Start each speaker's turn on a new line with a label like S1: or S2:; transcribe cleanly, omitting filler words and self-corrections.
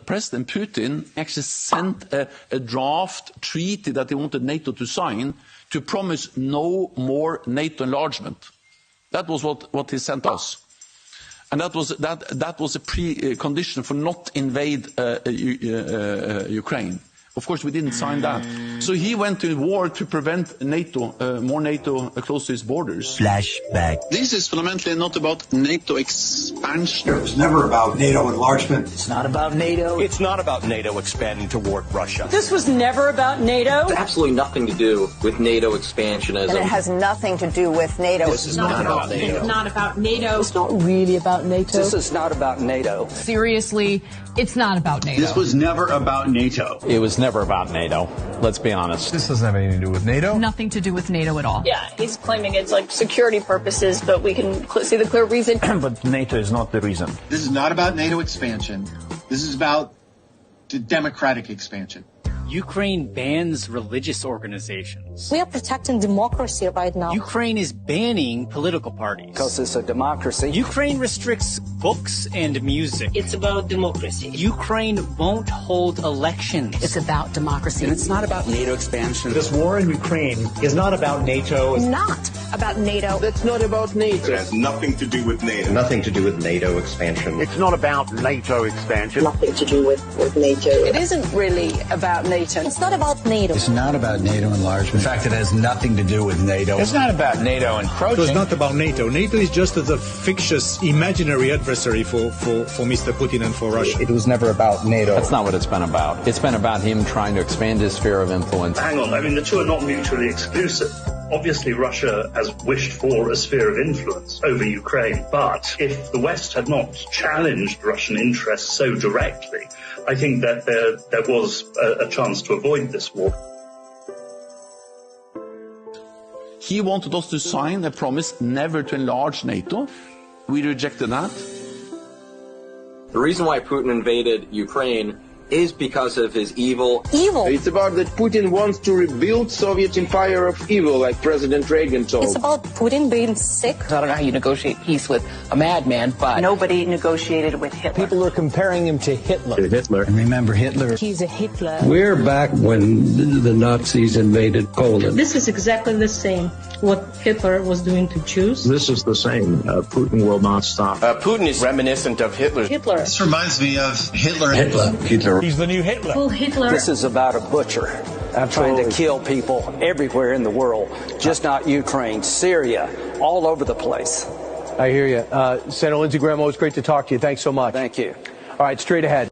S1: President Putin actually sent a draft treaty that he wanted NATO to sign to promise no more NATO enlargement. That was what he sent us. And that was a precondition for not invade Ukraine. Of course, we didn't sign that. So he went to war to prevent NATO, more NATO close to his borders.
S2: Flashback.
S3: This is fundamentally not about NATO expansion.
S4: It was never about NATO enlargement.
S2: It's not about NATO. It's not about NATO expanding toward Russia.
S5: This was never about NATO.
S6: It's absolutely nothing to do with NATO expansionism.
S7: And it has nothing to do with NATO.
S6: This is not about NATO.
S5: It's not about NATO. It's not really about NATO.
S6: This is not about NATO.
S8: Seriously, it's not about NATO.
S9: This was never about NATO.
S10: It was never about NATO. Let's be honest.
S11: This doesn't have anything to do with NATO.
S8: Nothing to do with NATO at all.
S12: Yeah, he's claiming it's like security purposes, but we can see the clear reason.
S10: But NATO is not the reason.
S9: This is not about NATO expansion. This is about the democratic expansion.
S13: Ukraine bans religious organizations.
S14: We are protecting democracy right now.
S13: Ukraine is banning political parties.
S6: Because it's a democracy.
S13: Ukraine restricts books and music.
S12: It's about democracy.
S13: Ukraine won't hold elections.
S8: It's about democracy.
S6: And it's not about NATO expansion.
S15: This war in Ukraine is not about NATO.
S7: It's not about NATO.
S6: It's not about NATO.
S16: It has nothing to do with NATO.
S17: Nothing to do with NATO expansion.
S10: It's not about NATO expansion.
S7: Nothing to do with NATO.
S5: It isn't really about NATO.
S14: It's not about NATO.
S4: It's not about NATO enlargement. In fact, it has nothing to do with NATO.
S10: It's not about NATO encroaching.
S15: It's not about NATO. NATO is just a fictitious, imaginary adversary for Mr. Putin and for Russia.
S11: It was never about NATO.
S10: That's not what it's been about. It's been about him trying to expand his sphere of influence.
S18: Hang on, I mean, the two are not mutually exclusive. Obviously, Russia has wished for a sphere of influence over Ukraine, but if the West had not challenged Russian interests so directly, I think that there was a chance to avoid this war.
S1: He wanted us to sign a promise never to enlarge NATO. We rejected that.
S6: The reason why Putin invaded Ukraine is because of his evil.
S19: It's about that Putin wants to rebuild Soviet empire of evil, like President Reagan told.
S14: It's about Putin being sick.
S5: I don't know how you negotiate peace with a madman, but
S7: Nobody negotiated with Hitler.
S11: People are comparing him to Hitler.
S4: And remember Hitler.
S14: He's a Hitler.
S4: We're back when the Nazis invaded Poland.
S12: This is exactly the same what Hitler was doing to Jews.
S17: This is the same. Putin will not stop.
S2: Putin is reminiscent of Hitler.
S12: Hitler.
S9: This reminds me of Hitler.
S4: Hitler.
S11: He's the new Hitler.
S12: Well, Hitler.
S6: This is about a butcher trying to kill people everywhere in the world, just not Ukraine, Syria, all over the place.
S11: I hear you. Senator Lindsey Graham, always great to talk to you. Thanks so much.
S6: Thank you.
S11: All right, straight ahead.